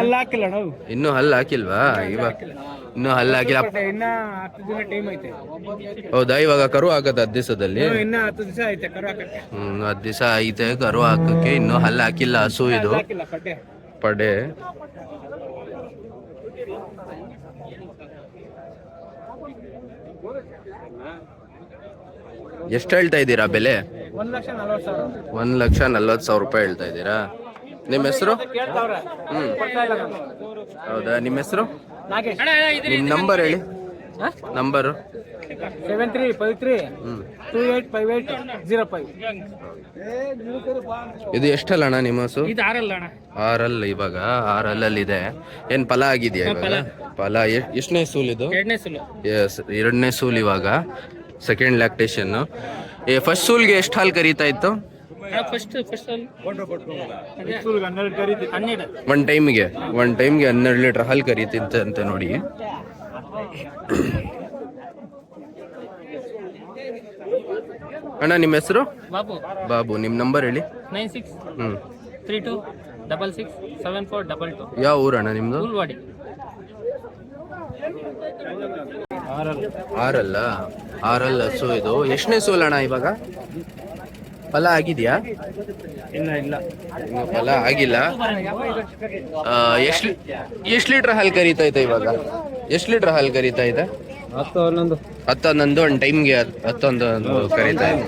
A: ಇನ್ನೂ ಹಲ್ಲು ಹಾಕಿಲ್ವಾ? ಇವಾಗ ಇನ್ನೂ ಹಲ್ಲು ಹಾಕಿಲ್ಲ. ಹೌದಾ? ಇವಾಗ ಕರು ಹಾಕತ್ತೆ 10 ದಿವಸದಲ್ಲಿ. 10 ದಿವಸ ಐತೆ ಕರು ಹಾಕಕ್ಕೆ. ಇನ್ನೂ ಹಲ್ಲು ಹಾಕಿಲ್ಲ ಹಸು ಇದು. ಪಡೆ. ಎಷ್ಟು ಹೇಳ್ತಾ ಇದ್ದೀರಾ ಬೆಲೆ? 1,40,000 ರೂಪಾಯಿ ಹೇಳ್ತಾ ಇದ್ದೀರಾ? ನಿಮ್ಮ ಹೆಸರು? ಹೌದಾ? ನಿಮ್ಮ ಹೆಸರು? ನಿಮ್ಮ ನಂಬರ್ ಹೇಳಿ. ನಂಬರು?
C: 7353285805.
A: ಇದು ಎಷ್ಟಲ್ಲಣ್ಣ ನಿಮ್ಮ ಹಸು? 6 ಇವಾಗ 6 ಇದೆ. ಏನ್ ಫಲ ಆಗಿದೆಯಾ ಇವಾಗ? ಫಲ ಎಷ್ಟನೇ ಸೂಲ್ ಇದು? 2ನೇ ಸೂಲ್ ಇವಾಗ. Second lactation. ಫಸ್ಟ್ ಸೂಲ್ಗೆ ಎಷ್ಟು ಹಾಲು ಕರೀತಾ ಇತ್ತು? ಒನ್ ಟೈಮ್ಗೆ 12 ಲೀಟರ್ ಹಾಲು ಕರೀತಿತ್ತಂತೆ ನೋಡಿ. ಅಣ್ಣ ನಿಮ್ಮ ಹೆಸರು? ಬಾಬು. ನಿಮ್ಮ ನಂಬರ್ ಹೇಳಿ.
C: 9632667422.
A: ಯಾವ ಊರಣ್ಣ ನಿಮ್ದು? ಆರಲ್ಲ ಹಸು ಇದು. ಎಷ್ಟನೇ ಸೋಲ್ ಅಣ್ಣ ಇವಾಗ? ಫಲ ಆಗಿದೆಯಾ?
B: ಇಲ್ಲ.
A: ಇನ್ನು ಫಲ ಆಗಿಲ್ಲ. ಎಷ್ಟು ಲೀಟರ್ ಹಾಲು ಕರೀತಾ ಇದೆ ಇವಾಗ? ಎಷ್ಟು ಲೀಟರ್ ಹಾಲು ಕರೀತಾ ಇದೆ?
B: 10-11.
A: 10-11 ಒಂದು ಟೈಮ್ಗೆ 10-11 ಕರೀತಾ ಇದೆ.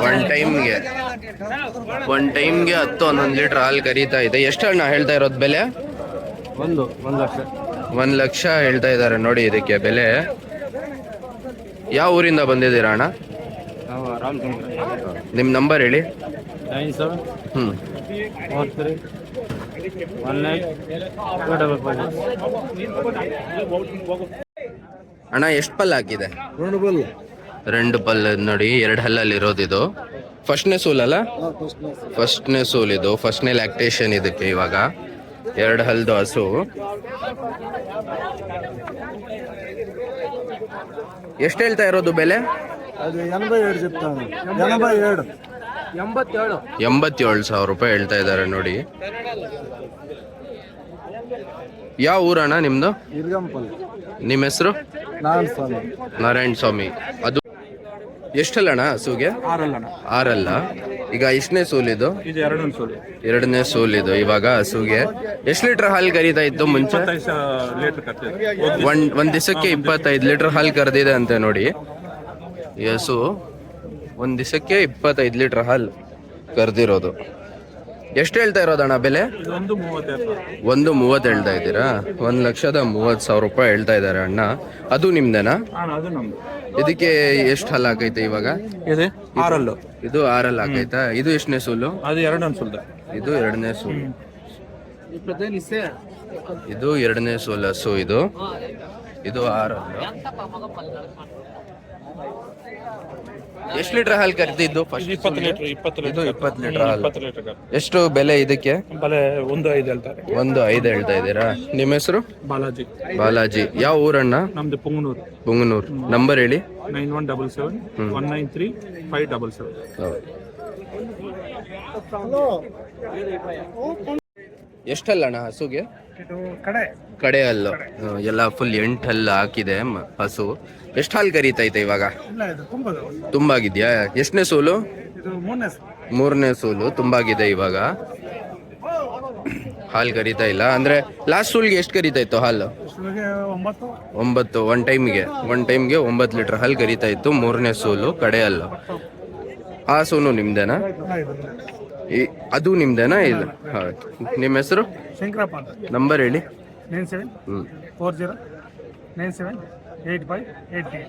A: ಒನ್ ಟೈಮ್ಗೆ 10-11 ಲೀಟರ್ ಹಾಲು ಕರೀತಾ ಇದೆ. ಎಷ್ಟು ಅಣ್ಣ ಹೇಳ್ತಾ ಇರೋದು ಬೆಲೆ?
B: 1 ಲಕ್ಷ.
A: 1 ಲಕ್ಷ ಹೇಳ್ತಾ ಇದ್ದಾರೆ ನೋಡಿ ಇದಕ್ಕೆ ಬೆಲೆ. ಯಾವ ಊರಿಂದ ಬಂದಿದ್ದೀರಾ ಅಣ್ಣ? ನಿಮ್ಮ ನಂಬರ್ ಹೇಳಿ.
B: 97 43 18
A: ಅಣ್ಣ ಎಷ್ಟು ಪಲ್ಲು ಹಾಕಿದೆ? 2 ಪಲ್ಲು ನೋಡಿ. 2 ಹಲ್ಲಲ್ಲಿ ಇರೋದು ಇದು. ಫಸ್ಟ್ನೇ ಸೂಲ್ ಅಲ್ಲ? ಫಸ್ಟ್ನೇ ಸೂಲ್ ಇದು. ಫಸ್ಟ್ನೇ ಲ್ಯಾಕ್ಟೇಷನ್ ಇದಕ್ಕೆ ಇವಾಗ. 2 ಹಲ್ದು ಹಸು. ಎಷ್ಟು ಹೇಳ್ತಾ ಇರೋದು ಬೆಲೆ? 87,000 ರೂಪಾಯಿ ಹೇಳ್ತಾ ಇದ್ದಾರೆ ನೋಡಿ. ಯಾವ ಊರಣ್ಣ ನಿಮ್ದು? ನಿಮ್ಮ ಹೆಸರು? ನಾರಾಯಣ ಸ್ವಾಮಿ. ಅದು ಎಷ್ಟಲ್ಲಣ್ಣ ಹಸುಗೆ? 6. ಈಗ ಎಷ್ಟನೇ ಸೂಲ್ ಇದು? 2ನೇ ಸೂಲ್ ಇದು ಇವಾಗ ಹಸುಗೆ. ಎಷ್ಟು ಲೀಟರ್ ಹಾಲು ಕರೀತಾ ಇತ್ತು ಮುಂಚೆ? ಒಂದ್ ದಿವಸಕ್ಕೆ 25 ಲೀಟರ್ ಹಾಲು ಕರೆದಿದೆ ಅಂತೆ ನೋಡಿ ಈ ಹಸು. ಒಂದ್ ದಿವಸಕ್ಕೆ 25 ಲೀಟರ್ ಹಾಲು ಕರೆದಿರೋದು. ಎಷ್ಟು ಹೇಳ್ತಾ ಇರೋದಣ್ಣ ಬೆಲೆ? 1.30 ಹೇಳ್ತಾ ಇದ್ದೀರಾ? 1,30,000 ರೂಪಾಯಿ ಹೇಳ್ತಾ ಇದ್ದಾರೆ ಅಣ್ಣ. ಅದು ನಿಮ್ದೇನಾ? ಇದಕ್ಕೆ ಎಷ್ಟು ಹಾಲು ಹಾಕೈತೆ ಇವಾಗ? ಇದು 6 ಹಾಕೈತಾ? ಇದು ಎಷ್ಟನೇ ಸೂಲು? ಇದು 2ನೇ ಸೂಲು. ಇದು 2ನೇ ಸೂಲು ಹಸು ಇದು. 6. ಎಷ್ಟು ಲೀಟರ್ ಹಾಲು ಕರೆದಿದ್ದು? 20 ಲೀಟರ್ ಹಾಲು. ಎಷ್ಟು ಬೆಲೆ ಇದಕ್ಕೆ?
B: 1.5 ಹೇಳ್ತಾರೆ.
A: 1.5 ಹೇಳ್ತಾ ಇದ್ದೀರಾ? ನಿಮ್ಮ ಹೆಸರು? ಬಾಲಾಜಿ. ಯಾವ ಊರಣ್ಣ?
B: ನಮ್ದು
A: ಪುಂಗನೂರು. ನಂಬರ್ ಹೇಳಿ.
B: 9177193577.
A: ಎಷ್ಟಲ್ಲಣ್ಣ ಹಸುಗೆ? ಕಡೆ ಹಲ್ಲು ಎಲ್ಲ ಫುಲ್ 8 ಹಲ್ಲು ಹಾಕಿದೆ ಹಸು. ಎಷ್ಟು ಹಾಲು ಕರೀತೈತೆ ಇವಾಗ? ತುಂಬಾಗಿದ್ಯಾ? ಎಷ್ಟನೇ ಸೂಲು? ಮೂರನೇ ಸೂಲು ತುಂಬಾಗಿದೆ ಇವಾಗ. ಹಾಲು ಕರಿತಾ ಇಲ್ಲ ಅಂದ್ರೆ ಲಾಸ್ಟ್ ಸೂಲ್ಗೆ ಎಷ್ಟು ಕರಿತಾ ಇತ್ತು ಹಾಲು? 9. ಒನ್ ಟೈಮ್ಗೆ 9 ಲೀಟರ್ ಹಾಲು ಕರಿತಾ ಇತ್ತು. ಮೂರನೇ ಸೂಲು ಕಡೆ ಅಲ್ಲ. ಆ ಸೂನು ನಿಮ್ದೇನಾ? ಅದು ನಿಮ್ದೇನಾ? ಇಲ್ಲ. ಹೌದು. ನಿಮ್ಮ ಹೆಸರು?
B: ಶಂಕರಪ್ಪ ಅಂತ.
A: ನಂಬರ್ ಹೇಳಿ.
B: 9740978588.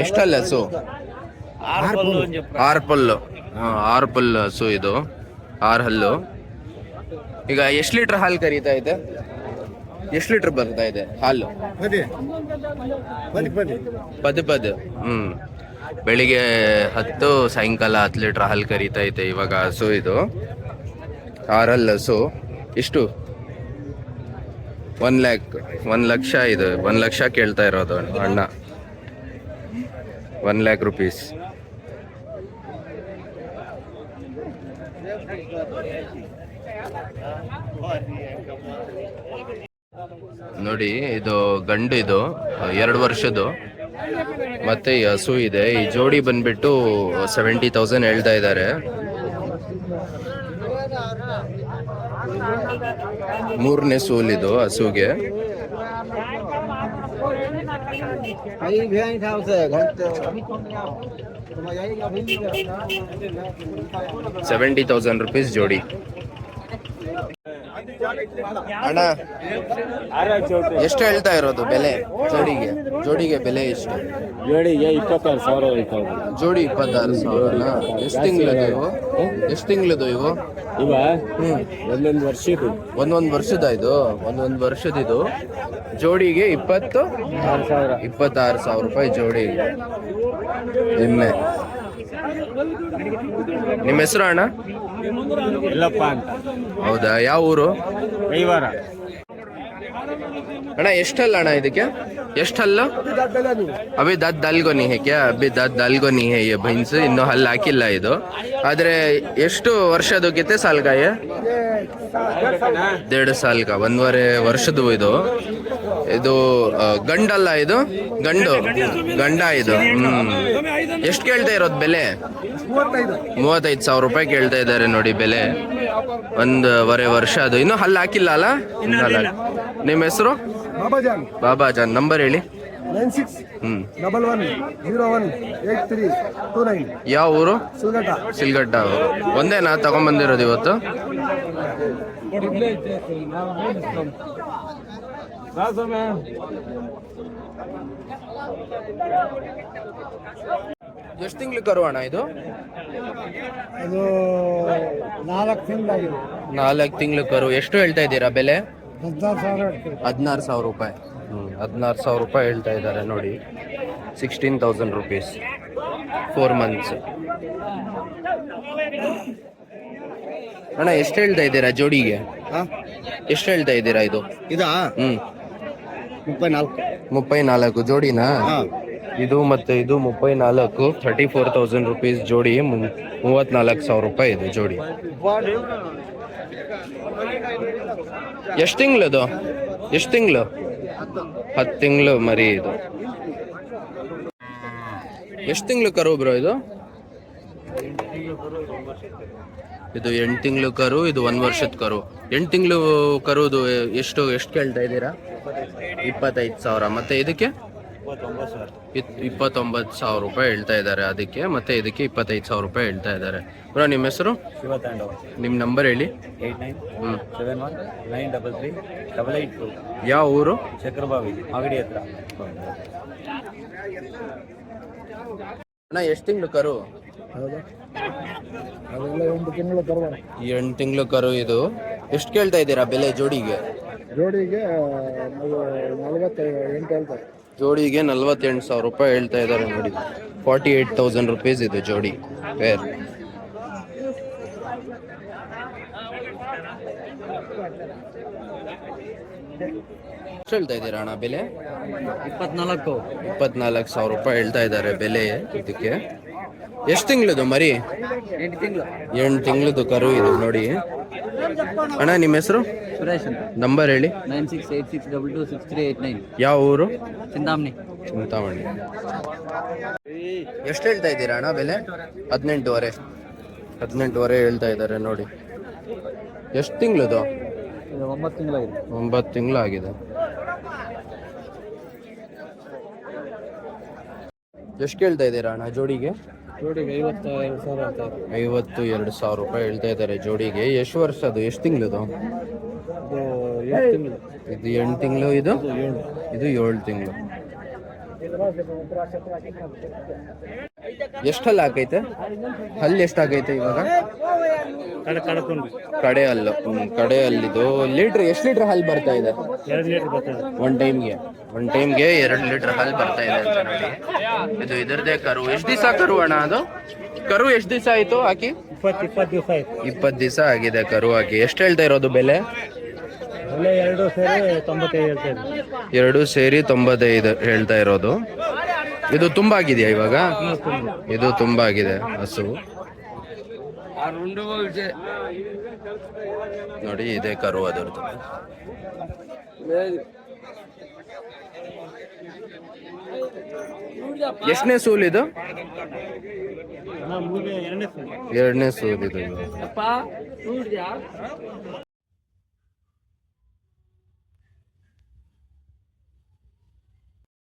A: ಎಷ್ಟಲ್ಲ ಹಸು? 6 ಪಲ್ಲು. 6 ಪಲ್ಲು ಹಸು ಇದು. 6 ಹಲ್ಲು. ಈಗ ಎಷ್ಟು ಲೀಟರ್ ಹಾಲು ಕರೀತಾ ಇದೆ? ಎಷ್ಟು ಲೀಟರ್ ಬರ್ತಾ ಇದೆ ಹಾಲು? ಪದ. ಬೆಳಿಗ್ಗೆ 10, ಸಾಯಂಕಾಲ 10 ಲೀಟರ್ ಹಾಲು ಕರೀತಾ ಇದೆ ಇವಾಗ ಹಸು ಇದು. 6 ಹಲ್ಲು ಹಸು. ಎಷ್ಟು? 1 ಲಕ್ಷ ಇದು. 1 ಲಕ್ಷ ಕೇಳ್ತಾ ಇರೋದು ಅಣ್ಣ. 1 lakh rupees. ನೋಡಿ ಇದು ಗಂಡು, ಇದು 2 ವರ್ಷದ್ದು. ಮತ್ತೆ ಈ ಹಸು ಇದೆ. ಈ ಜೋಡಿ ಬಂದ್ಬಿಟ್ಟು 70,000 ಹೇಳ್ತಾ ಇದ್ದಾರೆ. ಮೂರನೇ ಸೂಲಿದು ಹಸುಗೆ. 70,000 rupees ಜೋಡಿ. ಅಣ್ಣ ಎಷ್ಟು ಹೇಳ್ತಾ ಇರೋದು ಬೆಲೆ ಜೋಡಿಗೆ? ಬೆಲೆ ಎಷ್ಟು?
B: ಜೋಡಿಗೆ 26,000 ಹೇಳ್ತಾ ಇದ್ದೀವಿ.
A: ಜೋಡಿ 26,000. ಎಷ್ಟು ತಿಂಗಳದು ಇವು?
B: ಇವ ಒಂದೊಂದು ವರ್ಷದ್ದು.
A: ಒಂದೊಂದು ವರ್ಷದ ಇದು. ಒಂದೊಂದು ವರ್ಷದಿದು. ಜೋಡಿಗೆ 26,000 ರೂಪಾಯಿ ಜೋಡಿ. ಎಮ್ಮೆ. ನಿಮ್ಮ ಹೆಸರು ಅಣ್ಣ?
B: ಎಲ್ಲಪ್ಪ ಅಂತ.
A: ಹೌದಾ? ಯಾವ ಊರು?
B: ಕೈವಾರ.
A: ಅಣ್ಣ ಎಷ್ಟಲ್ಲ ಅಣ್ಣ ಇದಕ್ಕೆ? ಎಷ್ಟಲ್ಲ? ಅಭಿ ದತ್ ದಲ್ಗೋ ನೀ ಹೇ ಕ್ಯಾ? ದಲ್ಗೋ ನೀ ಹೇ ये भैंस. ಇನ್ನು ಹಲ್ಲು ಹಾಕಿಲ್ಲ ಇದು. ಆದ್ರೆ ಎಷ್ಟು ವರ್ಷದ ಕಿತ್ತೆ ಸಾಲ್ಗಾಯ? 1.5 साल का. 1.5 ವರ್ಷದ್ದು ಇದು. ಇದು ಗಂಡಲ್ಲ ಇದು? ಗಂಡ ಇದು. ಎಷ್ಟು ಕೇಳ್ತಾ ಇರೋದು ಬೆಲೆ? 35,000 ರೂಪಾಯಿ ಕೇಳ್ತಾ ಇದ್ದಾರೆ ನೋಡಿ ಬೆಲೆ. 1.5 ವರ್ಷ ಅದು. ಇನ್ನು ಹಲ್ಲು ಹಾಕಿಲ್ಲ ಅಲ್ಲ? ನಿಮ್ಮ ಹೆಸರು? ಬಾಬಾ ಜಾನ್. ನಂಬರ್ ಹೇಳಿ.
D: 9611018329.
A: ಯಾವ ಊರು? ಸಿಲ್ಗಟ್ಟ. ಒಂದೇನಾ ತಗೊಂಡ್ಬಂದಿರೋದು ಇವತ್ತು? ಎಷ್ಟು ತಿಂಗಳು ಕರು ಅಣ್ಣ ಇದು?
D: ಅದು 4 ತಿಂಗಳಾಗಿದೆ.
A: 4 ತಿಂಗಳು ಕರು. ಎಷ್ಟು ಹೇಳ್ತಾ ಇದ್ದೀರಾ ಬೆಲೆ?
D: 16,000
A: ರೂಪಾಯಿ. 16,000 ರೂಪಾಯಿ ಹೇಳ್ತಾ ಇದ್ದಾರೆ ನೋಡಿ. 16,000 rupees 4 months. ಅಣ್ಣ ಎಷ್ಟು ಹೇಳ್ತಾ ಇದ್ದೀರಾ ಜೋಡಿಗೆ? ಎಷ್ಟು ಹೇಳ್ತಾ ಇದ್ದೀರಾ ಇದು?
D: ಇದಾ
A: 34 ಜೋಡಿನಾ? ಇದು ಮತ್ತೆ ಇದು 34. 34,000 rupees ಜೋಡಿ. 34,000 ರೂಪಾಯಿ ಇದು ಜೋಡಿ. ಎಷ್ಟು ತಿಂಗಳದು? 10 ತಿಂಗಳು ಮರಿ ಇದು. ಎಷ್ಟು ತಿಂಗಳು ಕರು ಬ್ರೋ ಇದು? ಇದು 8 ತಿಂಗಳು ಕರು. ಇದು 1 ವರ್ಷದ ಕರು. 8 ತಿಂಗಳು ಕರುದು ಎಷ್ಟು ಕೇಳ್ತಾ ಇದ್ದೀರಾ? 25,000. ಮತ್ತೆ ಇದಕ್ಕೆ 29,000 ರೂಪಾಯಿ ಹೇಳ್ತಾ ಇದ್ದಾರೆ ಅದಕ್ಕೆ. ಮತ್ತೆ ಇದಕ್ಕೆ 25,000 ರೂಪಾಯಿ ಹೇಳ್ತಾ ಇದ್ದಾರೆ. ಬ್ರೋ ನಿಮ್ಮ ಹೆಸರು? ನಿಮ್ಮ ನಂಬರ್ ಹೇಳಿ.
B: 8971933882.
A: ಯಾವ ಊರು?
B: ಚಕ್ರಬಾವಿ, ಮಾಗಡಿ ಹತ್ರ.
A: ಅಣ್ಣ ಎಷ್ಟು ತಿಂಗಳು ಕರು?
D: ಅದೆಲ್ಲ 8 ತಿಂಗಳು ಬರುವ.
A: 8 ತಿಂಗಳು ಕರು ಇದು. ಎಷ್ಟು ಕೇಳ್ತಾ ಇದ್ದೀರಾ ಬೆಲೆ ಜೋಡಿಗೆ?
D: ಜೋಡಿಗೆ 48 ಹೇಳ್ತಾರೆ.
A: ಜೋಡಿಗೆ 48,000 ರೂಪಾಯಿ ಹೇಳ್ತಾ ಇದ್ದಾರೆ ನೋಡಿ. 48,000 rupees ಇದು ಜೋಡಿ ಪೇರ್. ಎಷ್ಟು ಹೇಳ್ತಾ ಇದ್ದೀರಾ ಅಣ್ಣ ಬೆಲೆ?
D: 24,000
A: ರೂಪಾಯಿ ಹೇಳ್ತಾ ಇದ್ದಾರೆ ಬೆಲೆ ಇದಕ್ಕೆ. ಎಷ್ಟು ತಿಂಗಳದು ಮರಿ?
C: 8 ತಿಂಗಳು.
A: 8 ತಿಂಗಳದು ಕರು ಇದು ನೋಡಿ. ಅಣ್ಣ ನಿಮ್ಮ ಹೆಸರು?
C: ಸುರೇಶ್ ಅಂತ.
A: ನಂಬರ್ ಹೇಳಿ.
C: 9686226389.
A: ಯಾವ ಊರು?
C: ಚಿಂತಾಮಣಿ.
A: ಚಿಂತಾಮಣಿ. ಎಷ್ಟು ಹೇಳ್ತಾ ಇದ್ದೀರಾ ಅಣ್ಣ ಬೆಲೆ? 18.5. 18.5 ಹೇಳ್ತಾ ಇದ್ದಾರೆ ನೋಡಿ. ಎಷ್ಟು ತಿಂಗಳದು?
C: 9 ತಿಂಗಳಾಗಿದೆ.
A: 9 ತಿಂಗಳಾಗಿದೆ. ಎಷ್ಟು ಕೇಳ್ತಾ ಇದ್ದೀರಾ ಅಣ್ಣ ಜೋಡಿಗೆ?
C: ಜೋಡಿಗೆ 52,000 ಅಂತ ಇದೆ.
A: 52,000 ರೂಪಾಯಿ ಹೇಳ್ತಾ ಇದ್ದಾರೆ ಜೋಡಿಗೆ. ಎಷ್ಟು ವರ್ಷ ಅದು? ಎಷ್ಟು ತಿಂಗಳದು?
C: ಇದು 8 ತಿಂಗಳು.
A: ಇದು 8 ತಿಂಗಳು. ಇದು 7 ತಿಂಗಳು. ಎಷ್ಟು ಹಲ್ಲು ಹಾಕೈತೆ? ಹಲ್ಲು ಎಷ್ಟಾಗೈತೆ ಇವಾಗ? ಕಡೆ ಹಲ್ಲು. ಕಡೆ ಹಲ್ಲಿದು. ಎಷ್ಟು ಲೀಟ್ರ್ ಹಾಲು ಬರ್ತಾ ಇದೆ?
B: 2 ಲೀಟರ್ ಬರ್ತದೆ.
A: ಒನ್ ಟೈಮ್ಗೆ 2 ಲೀಟರ್ ಹಾಲು ಬರ್ತಾ ಇದೆ ಅಂತ ನೋಡಿ. ಇದು ಇದರದೇ ಕರು. ಎಷ್ಟು ದಿವಸ ಕರು ಅಣ್ಣ ಅದು? ಕರು ಎಷ್ಟು ದಿವಸ ಆಯ್ತು ಹಾಕಿ?
B: 20 ದಿವಸ ಆಯ್ತು.
A: 20 ದಿವಸ ಆಗಿದೆ ಕರು ಹಾಕಿ. ಎಷ್ಟು ಹೇಳ್ತಾ ಇರೋದು ಬೆಲೆ?
B: ಬೆಲೆ 2 ಸೇರಿ 95 ಹೇಳ್ತಾ ಇದ್ದೀನಿ.
A: 2 ಸೇರಿ 95 ಹೇಳ್ತಾ ಇರೋದು. ಇದು ತುಂಬಾ ಆಗಿದೆಯಾ ಇವಾಗ? ಇದು ತುಂಬಾ ಆಗಿದೆ ಹಸು ನೋಡಿ. ಇದೆ ಕರು ಅದರದ್ದು. ಎಷ್ಟನೇ ಸೂಲ್ ಇದು?
B: ಎರಡನೇ ಸಲ.
A: 2ನೇ ಸೂಲ್ ಇದು.